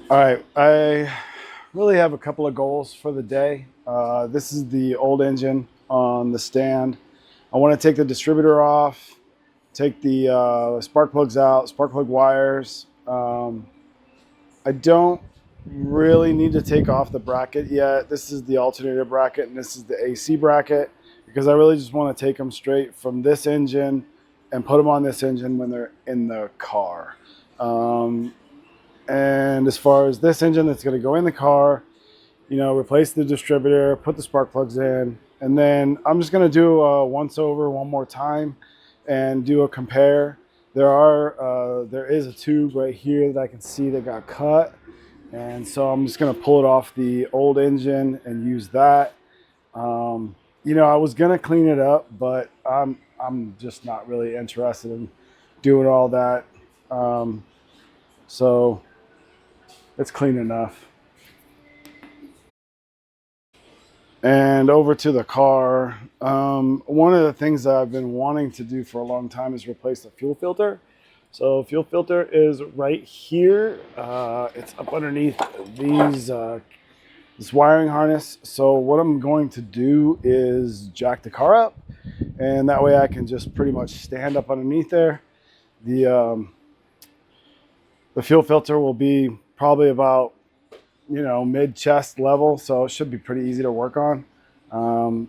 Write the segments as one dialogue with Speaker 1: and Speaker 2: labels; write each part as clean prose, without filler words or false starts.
Speaker 1: All right, I really have a couple of goals for the day. This is the old engine on the stand. I want to take the distributor off, take the spark plugs out, spark plug wires. I don't really need to take off the bracket yet. This is the alternator bracket and this is the AC bracket because I really just want to take them straight from this engine and put them on this engine when they're in the car. Um, and as far as this engine that's going to go in the car, replace the distributor, put the spark plugs in, and then I'm just going to do a once over one more time and do a compare. There is a tube right here that I can see that got cut, and so I'm just going to pull it off the old engine and use that. I was going to clean it up, but I'm just not really interested in doing all that. So it's clean enough. And over to the car. One of the things that I've been wanting to do for a long time is replace the fuel filter. So fuel filter is right here. It's up underneath this wiring harness. So what I'm going to do is jack the car up, and that way I can just pretty much stand up underneath there. The fuel filter will be probably about mid chest level, so it should be pretty easy to work on.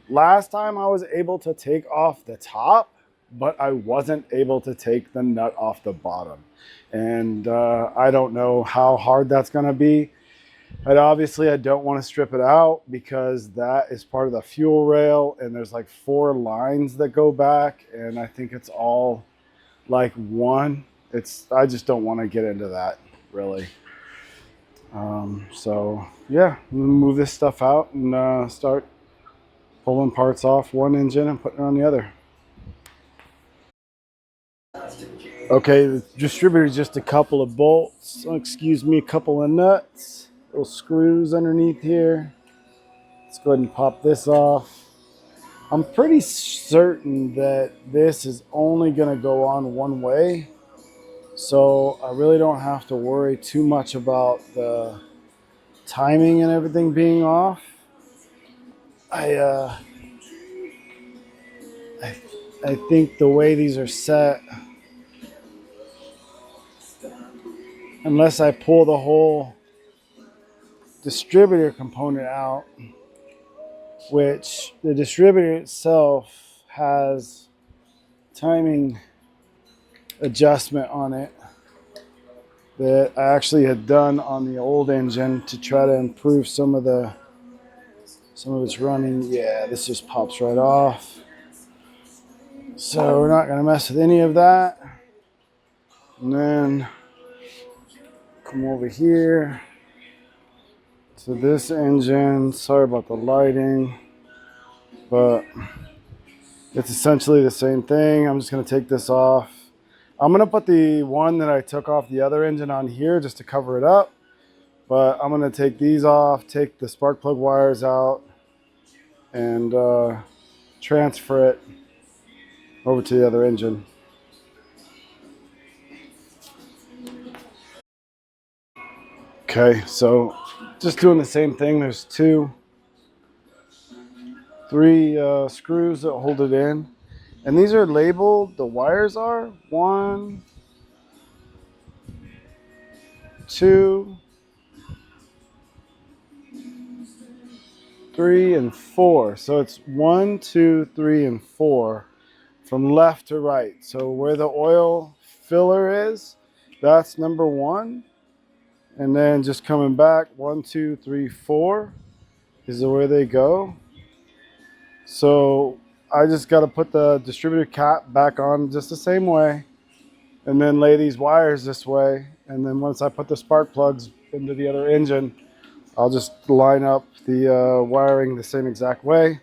Speaker 1: Last time I was able to take off the top, but I wasn't able to take the nut off the bottom, and I don't know how hard that's going to be. But obviously I don't want to strip it out because that is part of the fuel rail, and there's like 4 lines that go back, and I think it's all like one. I just don't want to get into that really. So yeah, I'm gonna move this stuff out and start pulling parts off one engine and putting it on the other. Okay, the distributor is just a couple of bolts. Excuse me, a couple of nuts, little screws underneath here. Let's go ahead and pop this off. I'm pretty certain that this is only going to go on one way, so I really don't have to worry too much about the timing and everything being off. I uh, I, I think the way these are set, unless I pull the whole distributor component out, which the distributor itself has timing adjustment on it that I actually had done on the old engine to try to improve some of its running. Yeah, this just pops right off. So we're not going to mess with any of that. And then come over here to this engine. Sorry about the lighting, but it's essentially the same thing. I'm just going to take this off. I'm going to put the one that I took off the other engine on here just to cover it up. But I'm going to take these off, take the spark plug wires out, and transfer it over to the other engine. Okay, so just doing the same thing. There's 3 screws that hold it in. And these are labeled, the wires are 1, 2, 3, and 4. So it's 1, 2, 3, and 4 from left to right. So where the oil filler is, that's number 1. And then just coming back, 1, 2, 3, 4 is where they go. So I just got to put the distributor cap back on just the same way, and then lay these wires this way. And then once I put the spark plugs into the other engine, I'll just line up the wiring the same exact way.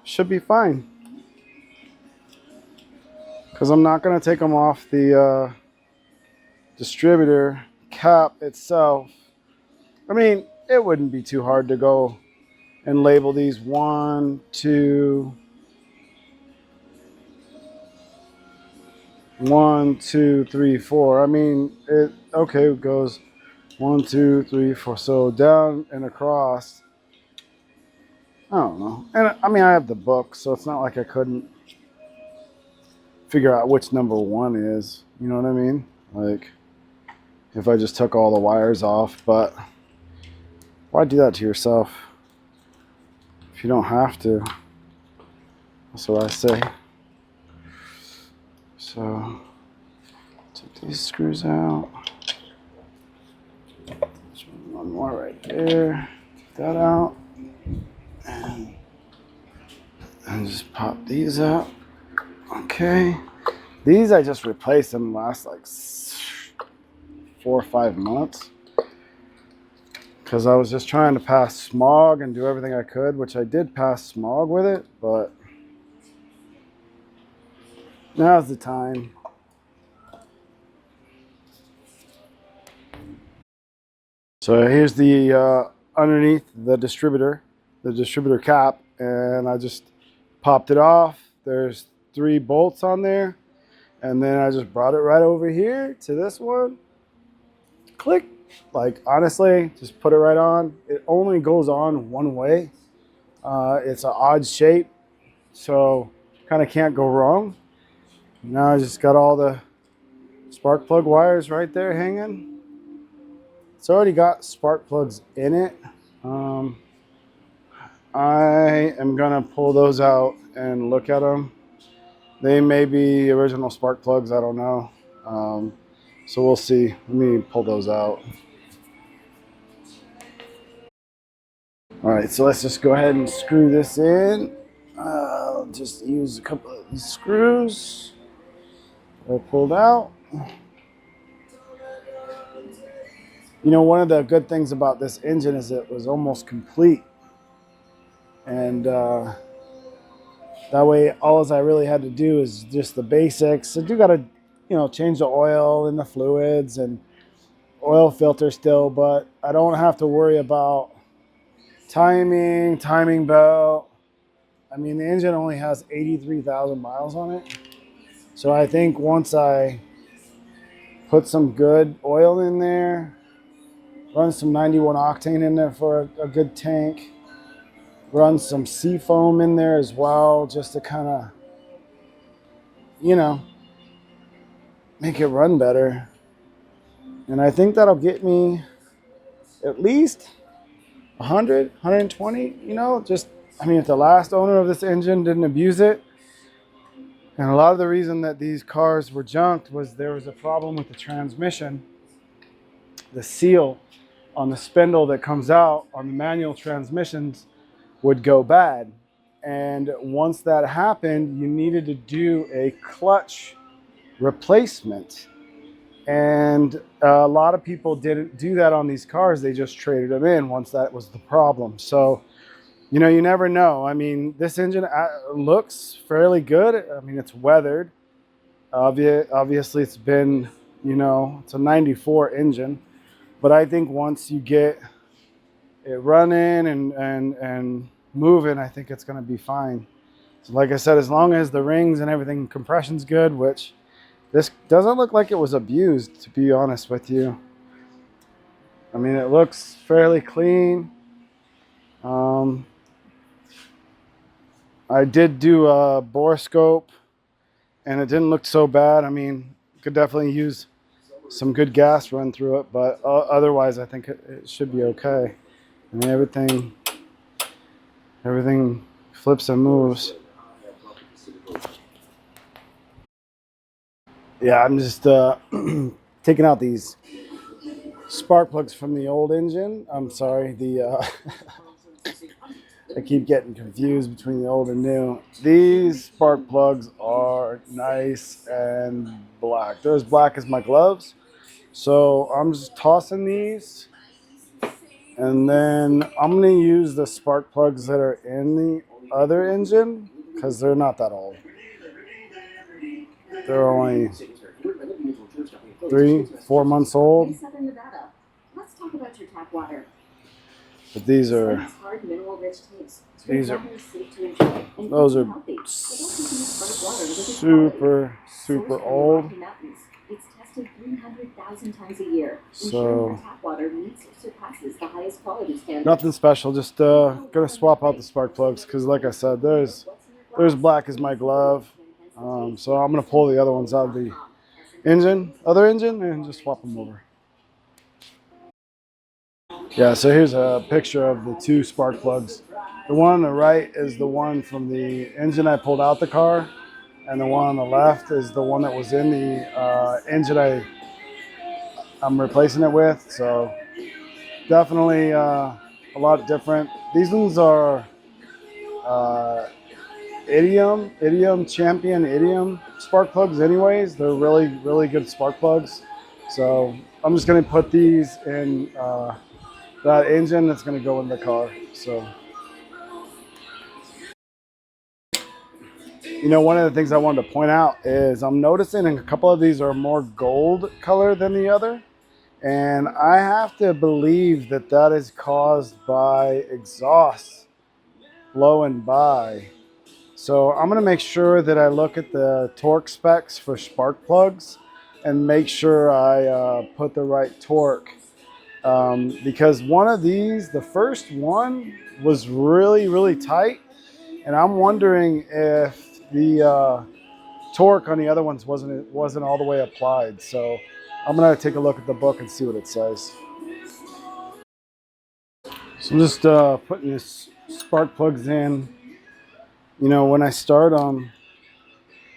Speaker 1: Should be fine. Because I'm not going to take them off the distributor cap itself. I mean, it wouldn't be too hard to go and label these 1, 2, 1, 2, 3, 4. I mean, it goes 1, 2, 3, 4. So down and across. I don't know. And I mean, I have the book, so it's not like I couldn't figure out which number 1 is. You know what I mean? Like, if I just took all the wires off. But why do that to yourself if you don't have to? That's what I say. So, take these screws out. One more right there. Take that out. And just pop these up. Okay. These I just replaced them last like 4 or 5 months. Because I was just trying to pass smog and do everything I could, which I did pass smog with it, but now's the time. So here's the underneath the distributor cap, and I just popped it off. There's 3 bolts on there, and then I just brought it right over here to this one. Click. Like, honestly, just put it right on. It only goes on one way. It's an odd shape, so kind of can't go wrong. Now I just got all the spark plug wires right there hanging. It's already got spark plugs in it. I am gonna pull those out and look at them. They may be original spark plugs, I don't know. So we'll see. Let me pull those out. All right, so let's just go ahead and screw this in. I'll just use a couple of these screws that I pulled out. You know, one of the good things about this engine is it was almost complete. And that way, all I really had to do is just the basics. I do got to, you know, change the oil and the fluids and oil filter still, but I don't have to worry about timing belt. I mean, the engine only has 83,000 miles on it. So I think once I put some good oil in there, run some 91 octane in there for a good tank, run some seafoam in there as well, just to kind of, you know, make it run better. And I think that'll get me at least 100, 120, you know, just, I mean, if the last owner of this engine didn't abuse it, and a lot of the reason that these cars were junked was there was a problem with the transmission. The seal on the spindle that comes out on the manual transmissions would go bad. And once that happened, you needed to do a clutch replacement. And a lot of people didn't do that on these cars. They just traded them in once that was the problem. So, you know, you never know. I mean, this engine looks fairly good. I mean, it's weathered. Obviously, it's been, you know, it's a 94 engine. But I think once you get it running and moving, I think it's going to be fine. So like I said, as long as the rings and everything, compression's good, which this doesn't look like it was abused, to be honest with you. I mean, it looks fairly clean. I did do a bore scope, and it didn't look so bad. I mean, you could definitely use some good gas run through it, but otherwise, I think it should be okay. I mean, everything flips and moves. Yeah, I'm just taking out these spark plugs from the old engine. I'm sorry, I keep getting confused between the old and new. These spark plugs are nice and black. They're as black as my gloves. So I'm just tossing these, and then I'm going to use the spark plugs that are in the other engine because they're not that old. They're only 3-4 months old.
Speaker 2: Let's talk about your tap water.
Speaker 1: But these are those are super old.
Speaker 2: tested 300,000 times a year, ensuring
Speaker 1: So
Speaker 2: your tap water meets or surpasses the highest quality standards.
Speaker 1: nothing special. Just gonna swap out the spark plugs because, like I said, there's black as my glove. So I'm gonna pull the other ones out of the other engine, and just swap them over. Yeah, so here's a picture of the two spark plugs. The one on the right is the one from the engine I pulled out the car, and the one on the left is the one that was in the engine I'm replacing it with. So definitely a lot different. These ones are Idiom Champion Idiom spark plugs anyways. They're really, really good spark plugs. So I'm just going to put these in that engine that's going to go in the car. So, you know, one of the things I wanted to point out is I'm noticing a couple of these are more gold color than the other. And I have to believe that that is caused by exhaust blowing by. So I'm going to make sure that I look at the torque specs for spark plugs and make sure I put the right torque. Because one of these, the first one, was really, really tight. And I'm wondering if the torque on the other ones wasn't all the way applied. So I'm going to take a look at the book and see what it says. So I'm just putting this spark plugs in. You know, when I start them,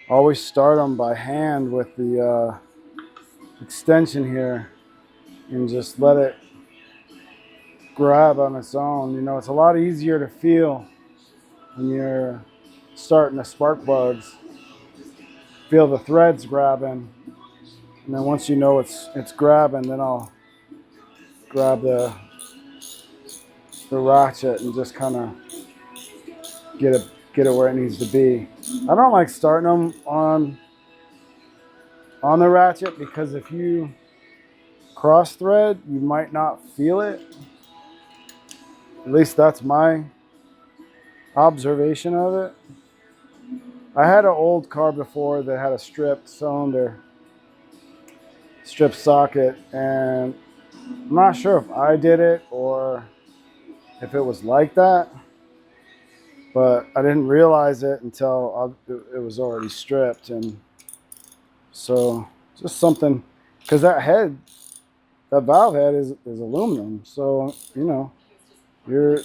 Speaker 1: I always start them by hand with the extension here and just let it grab on its own. You know, it's a lot easier to feel when you're starting the spark plugs. Feel the threads grabbing, and then once you know it's grabbing, then I'll grab the ratchet and just kind of get it where it needs to be. I don't like starting them on the ratchet because if you cross thread, you might not feel it. At least that's my observation of it. I had an old car before that had a stripped cylinder, stripped socket, and I'm not sure if I did it or if it was like that, but I didn't realize it until it was already stripped. And so just something, because that valve head is aluminum, so you know you're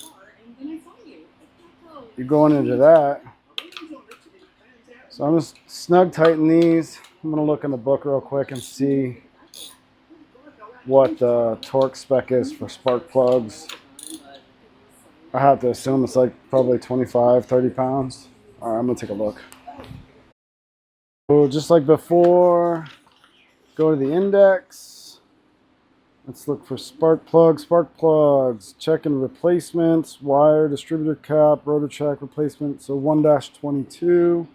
Speaker 1: going into that. So I'm just snug tighten these. I'm gonna look in the book real quick and see what the torque spec is for spark plugs. I have to assume it's like probably 25, 30 pounds. All right, I'm gonna take a look. So just like before, go to the index. Let's look for spark plugs. Spark plugs, checking replacements, wire, distributor cap, rotor check replacement. So 1-22.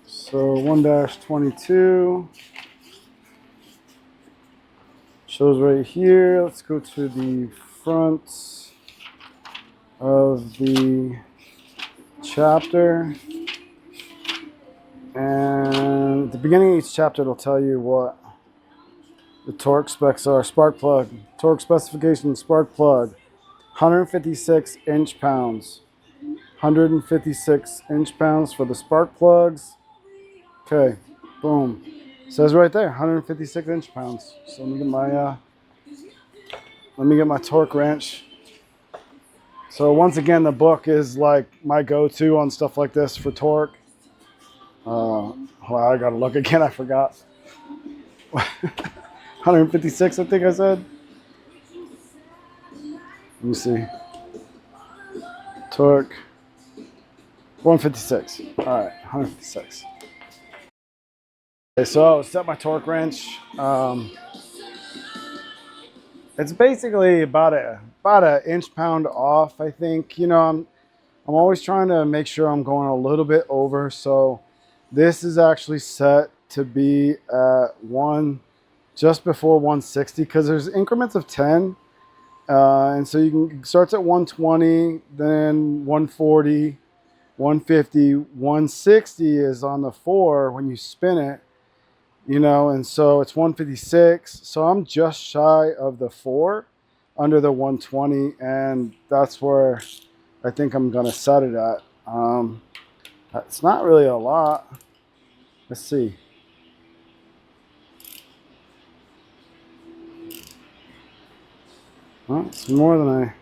Speaker 1: So 1-22 shows right here. Let's go to the front of the chapter. And at the beginning of each chapter, it'll tell you what the torque specs are. Spark plug, torque specification, spark plug, 156 inch-pounds. 156 inch-pounds for the spark plugs. Okay, boom. It says right there, 156 inch-pounds. So let me get my torque wrench. So once again, the book is like my go-to on stuff like this for torque. Well, I gotta look again. I forgot. 156, I think I said. Let me see. Torque. 156. All right, 156. Okay, so set my torque wrench. It's basically about an inch-pound off, I think. You know, I'm always trying to make sure I'm going a little bit over. So this is actually set to be at just before 160 because there's increments of 10. And so starts at 120, then 140, 150, 160 is on the 4 when you spin it. you know, and so it's 156. So I'm just shy of the 4 under the 120, and that's where I think I'm going to set it at. It's not really a lot. Let's see. Well, it's more than I...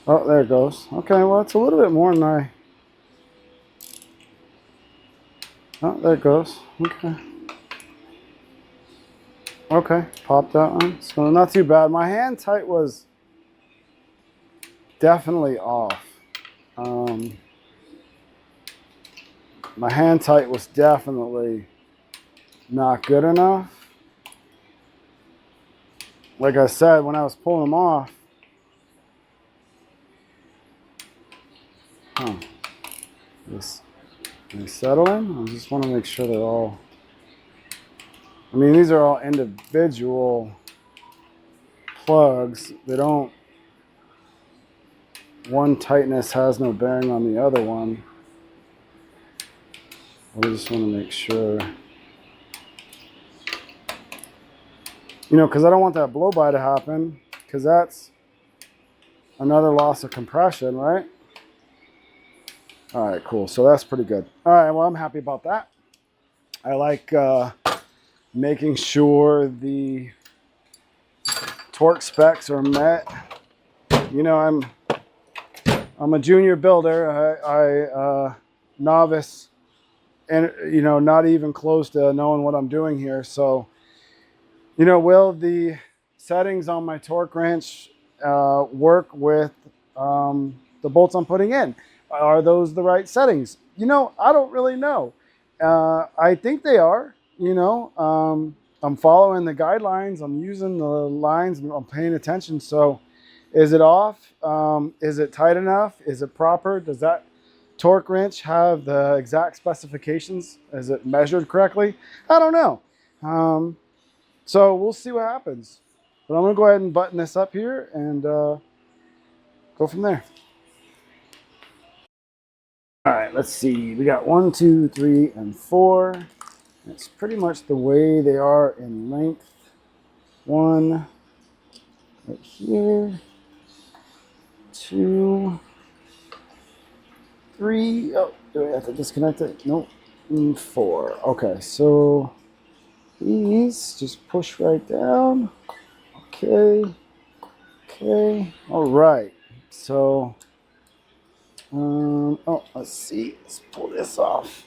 Speaker 1: Oh, there it goes. Okay, well, it's a little bit more than I... Oh, there it goes. Okay. Okay, pop that one. So not too bad. My hand tight was definitely off. My hand tight was definitely not good enough. Like I said, when I was pulling them off, they settling? I just want to make sure they're all... I mean, these are all individual plugs. They don't... One tightness has no bearing on the other one. I just want to make sure. You know, because I don't want that blow-by to happen, because that's another loss of compression, right? All right, cool. So that's pretty good. All right, well, I'm happy about that. I like making sure the torque specs are met. You know, I'm a junior builder. I novice, and you know, not even close to knowing what I'm doing here. So, you know, will the settings on my torque wrench work with the bolts I'm putting in? Are those the right settings? You know, I don't really know. I think they are. You know, I'm following the guidelines. I'm using the lines. I'm paying attention. So, is it off? Is it tight enough? Is it proper? Does that torque wrench have the exact specifications? Is it measured correctly? I don't know. So we'll see what happens. But I'm going to go ahead and button this up here and go from there. All right, let's see. We got 1, 2, 3, and 4. It's pretty much the way they are in length. 1 right here. 2, 3. Oh, do I have to disconnect it? Nope. And 4. Okay, so these just push right down. Okay. Okay. All right. So, oh, let's see. Let's pull this off.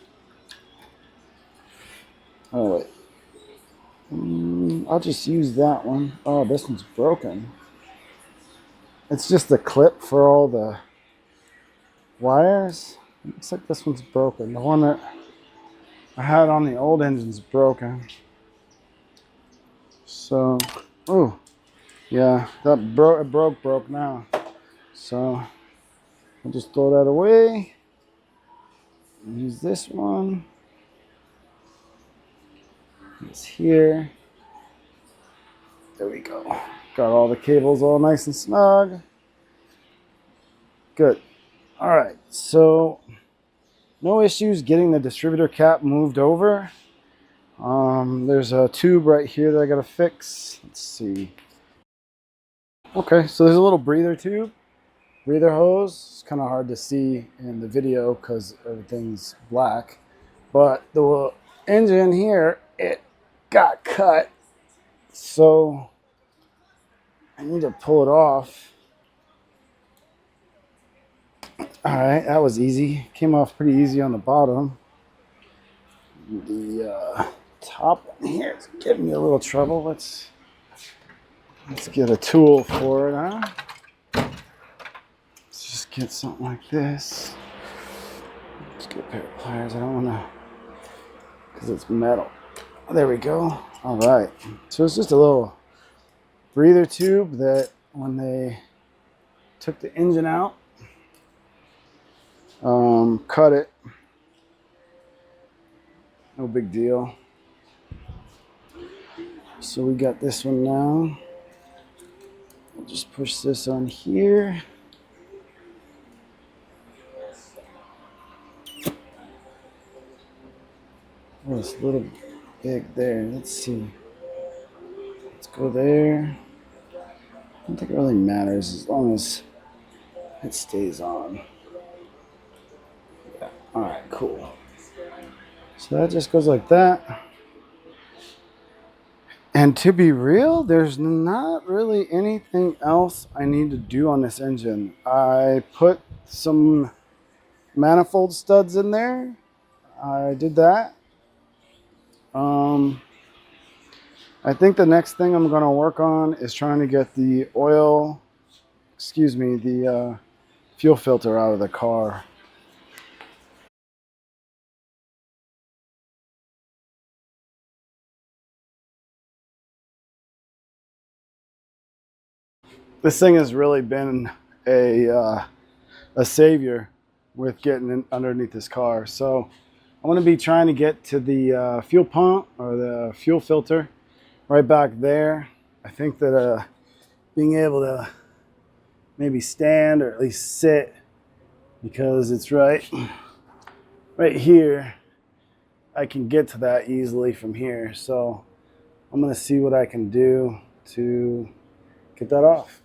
Speaker 1: Oh, wait. I'll just use that one. Oh, this one's broken. It's just the clip for all the wires. Looks like this one's broken. The one that I had on the old engine's broken. So, oh, yeah, that broke now. So, I'll just throw that away. Use this one. It's here. There we go. Got all the cables all nice and snug. Good. All right, so no issues getting the distributor cap moved over. There's a tube right here that I gotta fix. Let's see. Okay, so there's a little breather tube, breather hose. It's kind of hard to see in the video because everything's black. But the engine here, it got cut. So I need to pull it off. All right, that was easy. Came off pretty easy on the bottom. The top one here is giving me a little trouble. Let's get a tool for it, huh? Let's just get something like this. Let's get a pair of pliers. I don't want to, because it's metal. There we go. All right. So it's just a little breather tube that when they took the engine out, cut it. No big deal. So we got this one now. We'll just push this on here. Oh, this little big there. Let's see. Let's go there. I don't think it really matters as long as it stays on. Yeah. All right, cool. So that just goes like that. And to be real, there's not really anything else I need to do on this engine. I put some manifold studs in there. I did that. I think the next thing I'm going to work on is trying to get the the fuel filter out of the car. This thing has really been a savior with getting in underneath this car. So I'm going to be trying to get to the fuel pump or the fuel filter right back there. I think that being able to maybe stand or at least sit, because it's right here, I can get to that easily from here. So I'm going to see what I can do to get that off.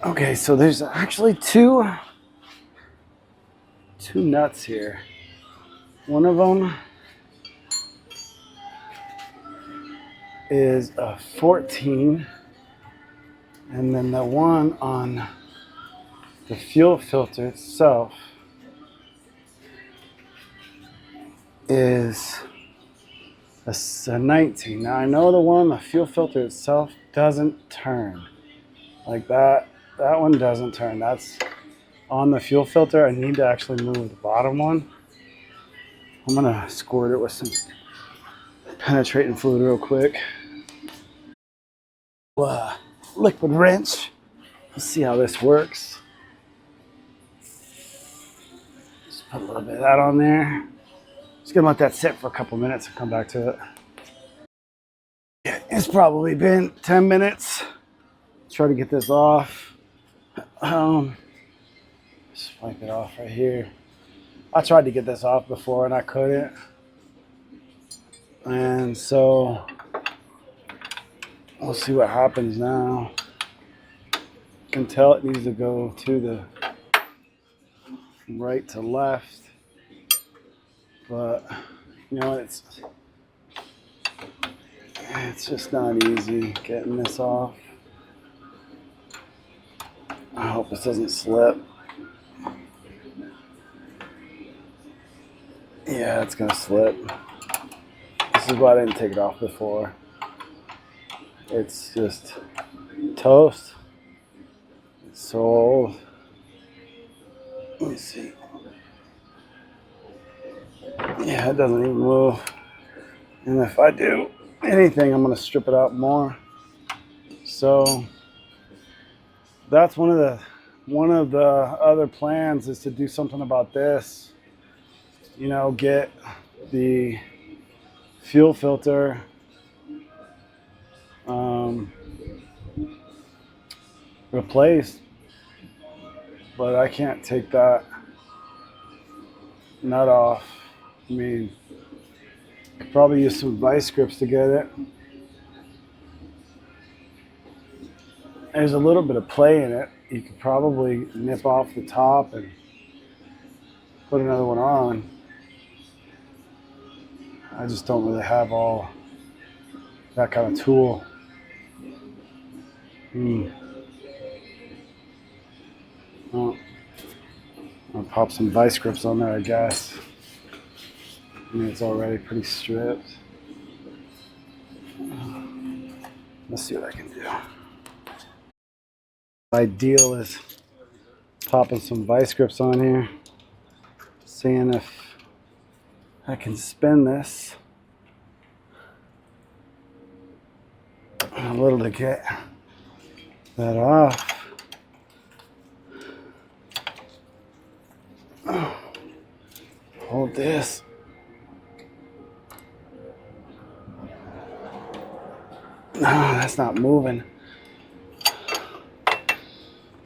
Speaker 1: Okay, so there's actually two nuts here. One of them is a 14, and then the one on the fuel filter itself is a 19. Now I know the one on the fuel filter itself doesn't turn like that. That one doesn't turn. That's on the fuel filter. I need to actually move the bottom one. I'm gonna squirt it with some penetrating fluid real quick. Liquid wrench. Let's see how this works. Just put a little bit of that on there. Just gonna let that sit for a couple minutes and come back to it. Yeah, it's probably been 10 minutes. Try to get this off. Just wipe it off right here. I tried to get this off before and I couldn't. And so we'll see what happens now. You can tell it needs to go to the right to left. But you know, it's just not easy getting this off. I hope this doesn't slip. Yeah, it's gonna slip. This is why I didn't take it off before. It's just toast. It's so old. Let me see. Yeah, it doesn't even move. And if I do anything, I'm gonna strip it out more. So that's one of the other plans is to do something about this. You know, get the fuel filter replaced, but I can't take that nut off. I mean, could probably use some vice grips to get it. There's a little bit of play in it. You could probably nip off the top and put another one on. I just don't really have all that kind of tool. Well, I'll pop some vice grips on there, I guess. I mean, it's already pretty stripped. Let's see what I can do. Ideal is popping some vice grips on here, seeing if I can spin this a little to get that off. Hold this. No, that's not moving.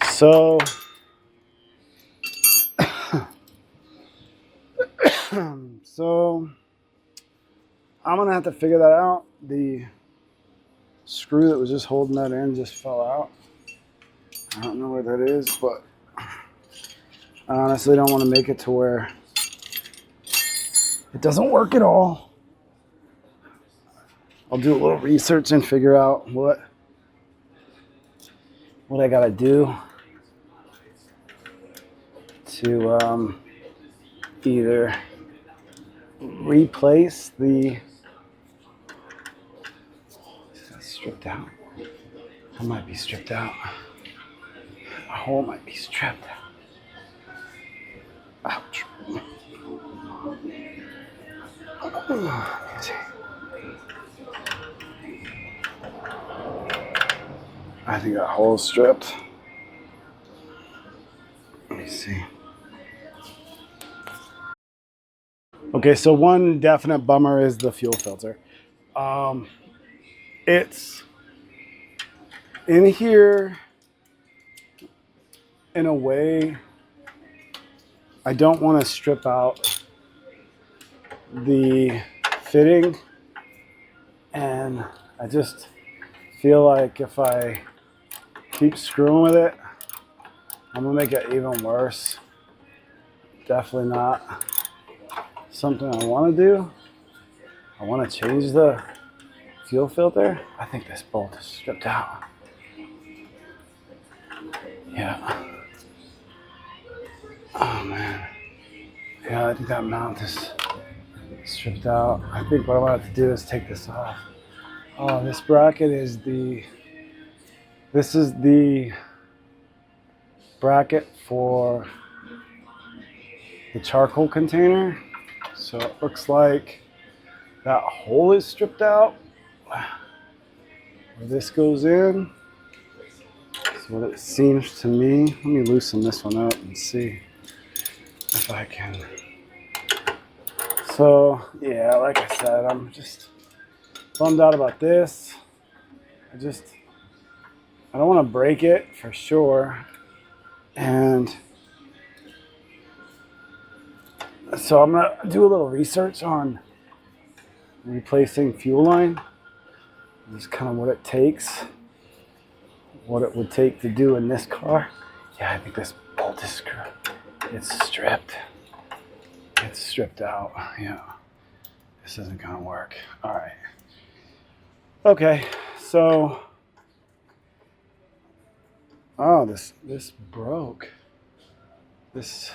Speaker 1: So I'm gonna have to figure that out. The screw that was just holding that in just fell out. I don't know where that is, but I honestly don't want to make it to where it doesn't work at all. I'll do a little research and figure out what I gotta do to either replace the stripped out. I might be stripped out. A hole might be stripped. Ouch. I think that hole's stripped. Let me see. Okay, so one definite bummer is the fuel filter. It's in here in a way. I don't want to strip out the fitting, and I just feel like if I keep screwing with it, I'm gonna make it even worse. Definitely not something I want to do. I want to change the fuel filter. I think this bolt is stripped out. Yeah. Oh man. Yeah, I think that mount is stripped out. I think what I'm gonna have to do is take this off. Oh, this bracket is this is the bracket for the charcoal container. So it looks like that hole is stripped out where this goes in. That's what it seems to me. Let me loosen this one up and see if I can. So yeah, like I said, I'm just bummed out about this. I don't want to break it for sure. And so I'm gonna do a little research on replacing fuel line. Just kind of what it takes, what it would take to do in this car. Yeah, I think this bolt is screwed. It's stripped. It's stripped out. Yeah, this isn't gonna work. All right. Okay, so oh, this broke. This.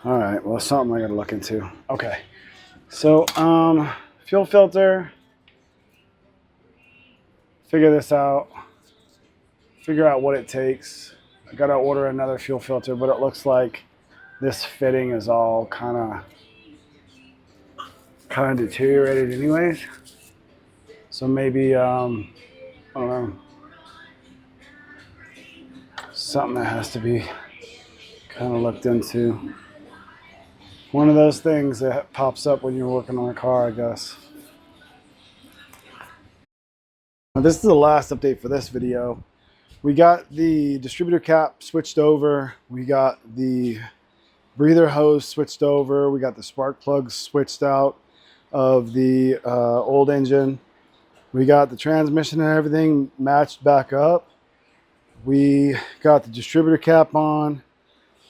Speaker 1: All right. Well, something I gotta look into. Okay. So fuel filter. Figure this out. Figure out what it takes. I gotta order another fuel filter, but it looks like this fitting is all kind of deteriorated anyways. So maybe I don't know, something that has to be kind of looked into. One of those things that pops up when you're working on a car, I guess. Now, this is the last update for this video. We got the distributor cap switched over. We got the breather hose switched over. We got the spark plugs switched out of the old engine. We got the transmission and everything matched back up. We got the distributor cap on.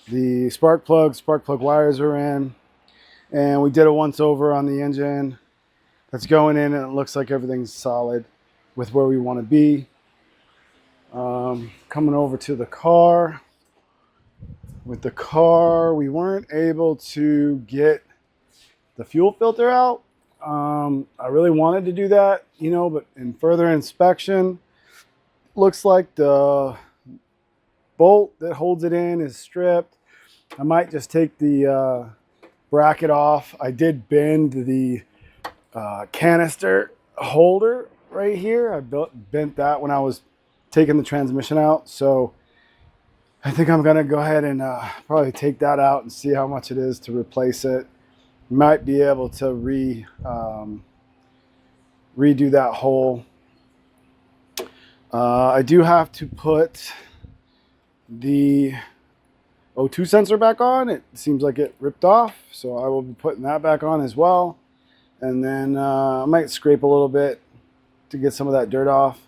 Speaker 1: The spark plug wires are in. And we did a once over on the engine that's going in, and it looks like everything's solid with where we want to be. Coming over to the car. With the car, we weren't able to get the fuel filter out. I really wanted to do that, you know, but in further inspection, looks like the bolt that holds it in is stripped. I might just take the bracket off. I did bend the canister holder right here. I bent that when I was taking the transmission out. So I think I'm gonna go ahead and probably take that out and see how much it is to replace it. Might be able to redo that hole. I do have to put the O2 sensor back on. It seems like it ripped off, so I will be putting that back on as well. And then I might scrape a little bit to get some of that dirt off.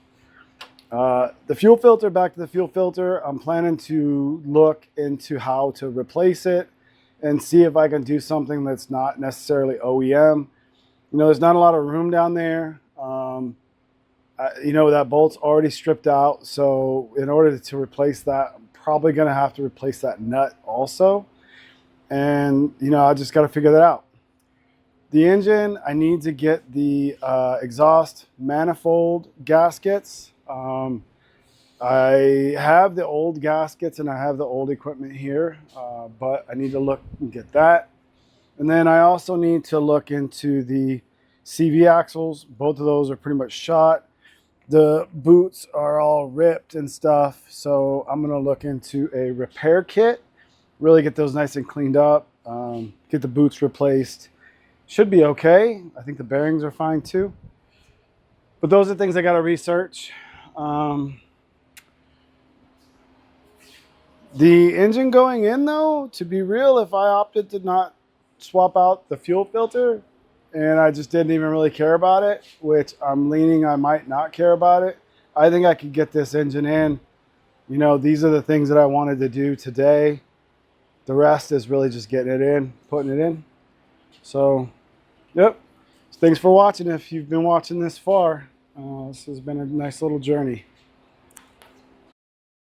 Speaker 1: The fuel filter, back to the fuel filter, I'm planning to look into how to replace it and see if I can do something that's not necessarily OEM. You know, there's not a lot of room down there. You know, that bolt's already stripped out, so in order to replace that, I'm probably going to have to replace that nut also. And, you know, I just got to figure that out. The engine, I need to get the exhaust manifold gaskets. I have the old gaskets and I have the old equipment here, but I need to look and get that. And then I also need to look into the CV axles. Both of those are pretty much shot. The boots are all ripped and stuff, so I'm going to look into a repair kit, really get those nice and cleaned up, get the boots replaced. Should be okay. I think the bearings are fine too. But those are things I got to research. The engine going in, though, to be real, if I opted to not swap out the fuel filter and I just didn't even really care about it, which I'm leaning I might not care about it, I think I could get this engine in. You know, these are the things that I wanted to do today. The rest is really just getting it in, putting it in. So, yep. Thanks for watching if you've been watching this far. This has been a nice little journey.